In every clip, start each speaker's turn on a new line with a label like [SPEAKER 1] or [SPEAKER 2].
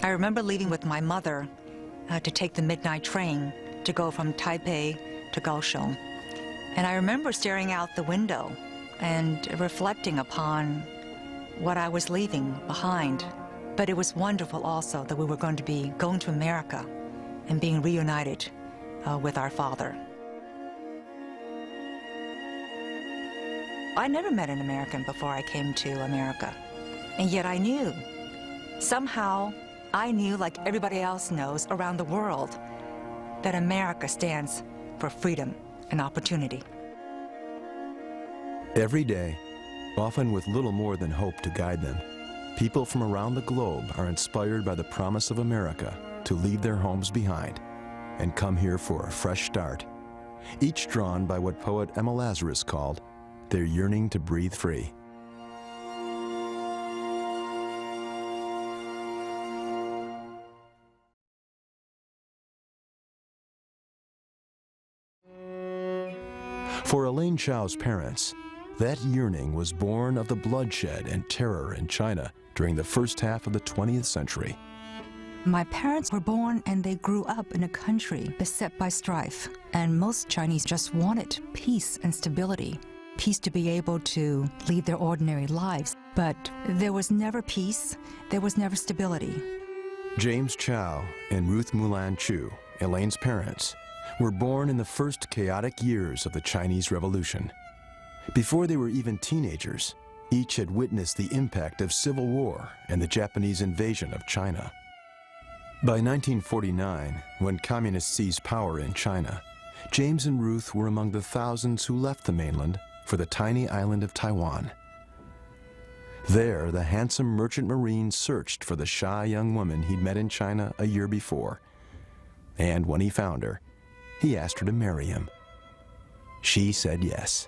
[SPEAKER 1] I remember leaving with my mother to take the midnight train to go from Taipei to Kaohsiung. And I remember staring out the window and reflecting upon what I was leaving behind. But it was wonderful also that we were going to be going to America and being reunited with our father. I never met an American before I came to America. And yet I knew. Somehow, I knew, like everybody else knows around the world, that America stands for freedom and opportunity.
[SPEAKER 2] Every day, often with little more than hope to guide them, people from around the globe are inspired by the promise of America to leave their homes behind and come here for a fresh start, each drawn by what poet Emma Lazarus called their yearning to breathe free. For Elaine Chao's parents, that yearning was born of the bloodshed and terror in China during the first half of the 20th century.
[SPEAKER 1] My parents were born and they grew up in a country beset by strife, and most Chinese just wanted peace and stability. Peace to be able to lead their ordinary lives, but there was never peace, there was never stability.
[SPEAKER 2] James Chao and Ruth Mulan Chu, Elaine's parents, were born in the first chaotic years of the Chinese Revolution. Before they were even teenagers, each had witnessed the impact of civil war and the Japanese invasion of China. By 1949, when communists seized power in China, James and Ruth were among the thousands who left the mainland for the tiny island of Taiwan. There, the handsome merchant marine searched for the shy young woman he'd met in China a year before. And when he found her, he asked her to marry him. She said yes.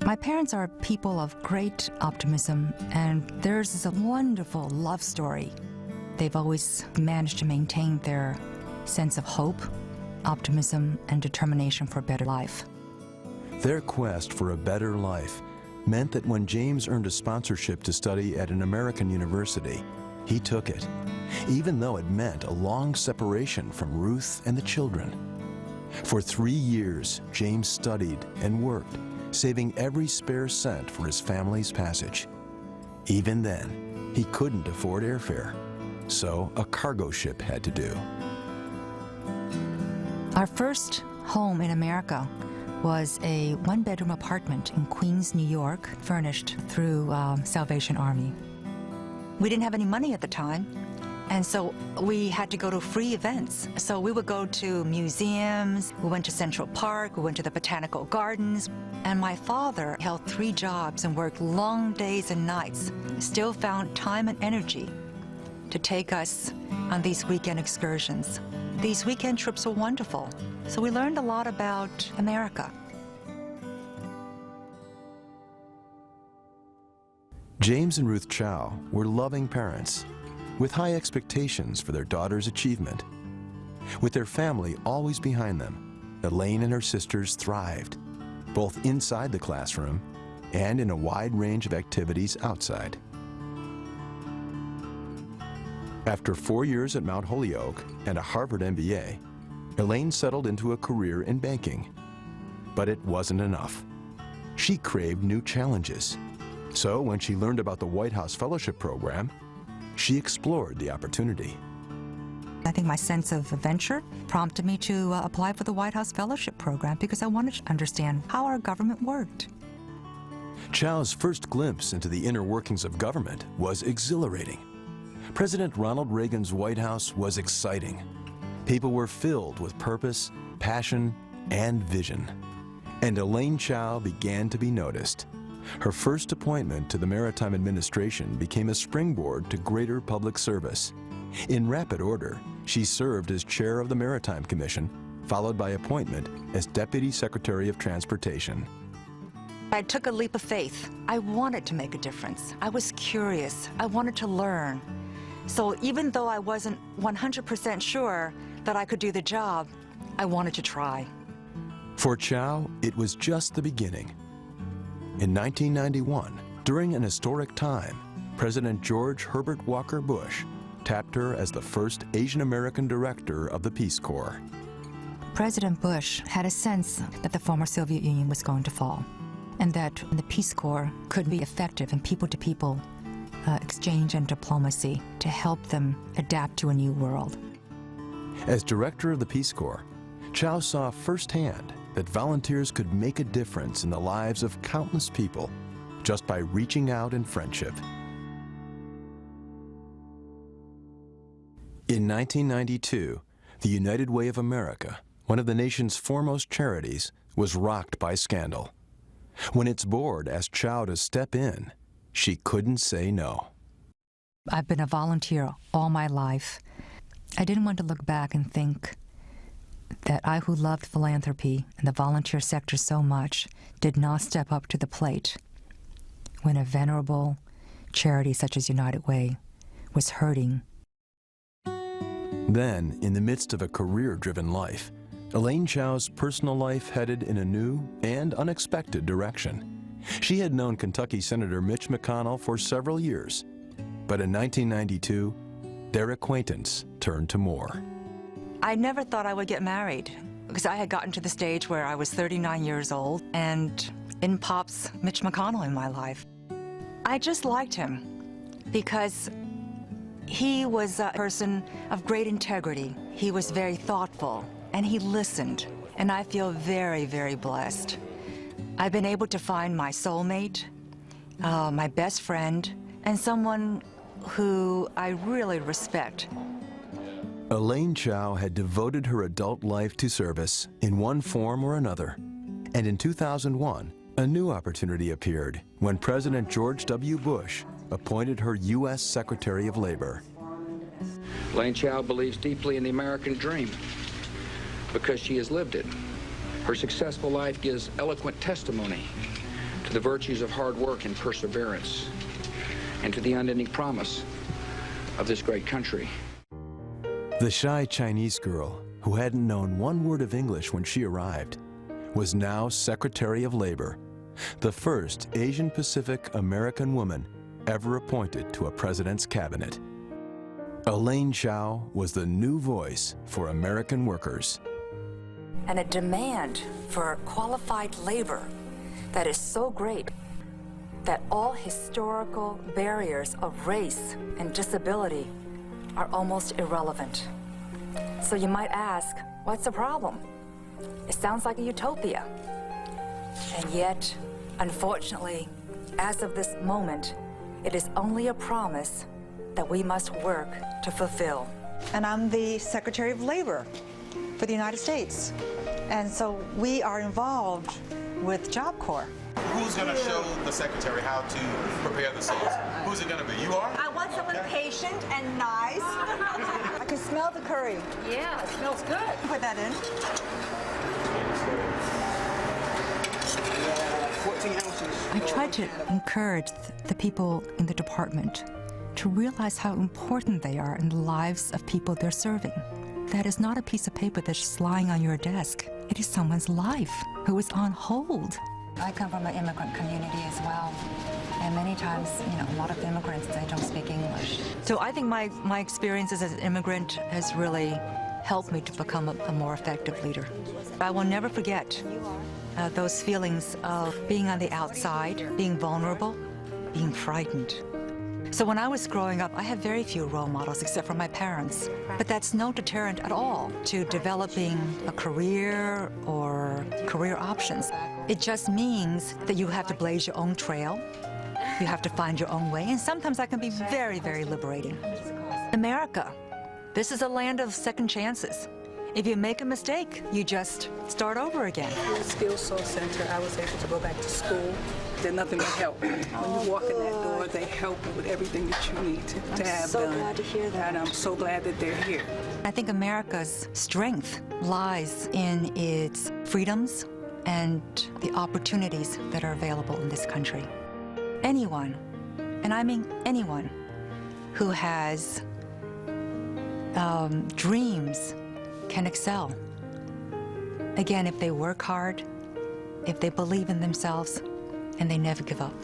[SPEAKER 1] My parents are people of great optimism, and theirs is a wonderful love story. They've always managed to maintain their sense of hope, optimism, and determination for a better life.
[SPEAKER 2] Their quest for a better life meant that when James earned a sponsorship to study at an American university, he took it, even though it meant a long separation from Ruth and the children. For 3 years, James studied and worked, saving every spare cent for his family's passage. Even then, he couldn't afford airfare, so a cargo ship had to do.
[SPEAKER 1] Our first home in America was a one-bedroom apartment in Queens, New York, furnished through Salvation Army. We didn't have any money at the time, and so we had to go to free events. So we would go to museums, we went to Central Park, we went to the Botanical Gardens, and my father held 3 jobs and worked long days and nights, still found time and energy to take us on these weekend excursions. These weekend trips were wonderful, so we learned a lot about America.
[SPEAKER 2] James and Ruth Chao were loving parents with high expectations for their daughter's achievement. With their family always behind them, Elaine and her sisters thrived, both inside the classroom and in a wide range of activities outside. After 4 years at Mount Holyoke and a Harvard MBA, Elaine settled into a career in banking. But it wasn't enough. She craved new challenges. So when she learned about the White House Fellowship Program, she explored the opportunity.
[SPEAKER 1] I think my sense of adventure prompted me to apply for the White House Fellowship Program because I wanted to understand how our government worked.
[SPEAKER 2] Chao's first glimpse into the inner workings of government was exhilarating. President Ronald Reagan's White House was exciting. People were filled with purpose, passion, and vision. And Elaine Chao began to be noticed. Her first appointment to the Maritime Administration became a springboard to greater public service. In rapid order, she served as chair of the Maritime Commission, followed by appointment as Deputy Secretary of Transportation.
[SPEAKER 1] I took a leap of faith. I wanted to make a difference. I was curious. I wanted to learn. So even though I wasn't 100% sure that I could do the job, I wanted to try.
[SPEAKER 2] For Chao, it was just the beginning. In 1991, during an historic time, President George Herbert Walker Bush tapped her as the first Asian American director of the Peace Corps.
[SPEAKER 1] President Bush had a sense that the former Soviet Union was going to fall, and that the Peace Corps could be effective in people-to-people exchange and diplomacy to help them adapt to a new world.
[SPEAKER 2] As director of the Peace Corps, Chao saw firsthand that volunteers could make a difference in the lives of countless people just by reaching out in friendship. In 1992, the United Way of America, one of the nation's foremost charities, was rocked by scandal. When its board asked Chao to step in, she couldn't say no.
[SPEAKER 1] I've been a volunteer all my life. I didn't want to look back and think that I, who loved philanthropy and the volunteer sector so much, did not step up to the plate when a venerable charity such as United Way was hurting.
[SPEAKER 2] Then, in the midst of a career-driven life, Elaine Chao's personal life headed in a new and unexpected direction. She had known Kentucky Senator Mitch McConnell for several years, but in 1992, their acquaintance turned to more.
[SPEAKER 1] I never thought I would get married because I had gotten to the stage where I was 39 years old and in pops Mitch McConnell in my life. I just liked him because he was a person of great integrity. He was very thoughtful and he listened, and I feel very, very blessed. I've been able to find my soulmate, my best friend, and someone who I really respect.
[SPEAKER 2] Elaine Chao had devoted her adult life to service in one form or another. And in 2001, a new opportunity appeared when President George W. Bush appointed her U.S. Secretary of Labor.
[SPEAKER 3] Elaine Chao believes deeply in the American dream because she has lived it. Her successful life gives eloquent testimony to the virtues of hard work and perseverance and to the unending promise of this great country.
[SPEAKER 2] The shy Chinese girl, who hadn't known one word of English when she arrived, was now Secretary of Labor, the first Asian Pacific American woman ever appointed to a president's cabinet. Elaine Chao was the new voice for American workers.
[SPEAKER 1] And a demand for qualified labor that is so great that all historical barriers of race and disability are almost irrelevant. So you might ask, what's the problem? It sounds like a utopia. And yet, unfortunately, as of this moment, it is only a promise that we must work to fulfill.
[SPEAKER 4] And I'm the Secretary of Labor for the United States. And so we are involved with Job Corps.
[SPEAKER 5] Who's going to show the secretary how to prepare the sauce? Who's it going to be? You are?
[SPEAKER 4] I want someone patient and nice. I can smell the curry.
[SPEAKER 6] Yeah, it smells good.
[SPEAKER 4] Put that in.
[SPEAKER 5] 14 ounces.
[SPEAKER 1] I try to encourage the people in the department to realize how important they are in the lives of people they're serving. That is not a piece of paper that's just lying on your desk. It is someone's life who is on hold. I come from an immigrant community as well. And many times, a lot of immigrants, they don't speak English. So I think my experiences as an immigrant has really helped me to become a more effective leader. I will never forget those feelings of being on the outside, being vulnerable, being frightened. So when I was growing up, I had very few role models except for my parents. But that's no deterrent at all to developing a career or career options. It just means that you have to blaze your own trail. You have to find your own way, and sometimes that can be very, very liberating. America, this is a land of second chances. If you make a mistake, you just start over again.
[SPEAKER 6] In the Skills Source Center, I was able to go back to school. There's nothing but help. When you walk in that door, they help you with everything that you need to have done.
[SPEAKER 4] I'm so glad to hear that.
[SPEAKER 6] And I'm so glad that they're here.
[SPEAKER 1] I think America's strength lies in its freedoms and the opportunities that are available in this country. Anyone, and I mean anyone, who has dreams can excel. Again, if they work hard, if they believe in themselves, and they never give up.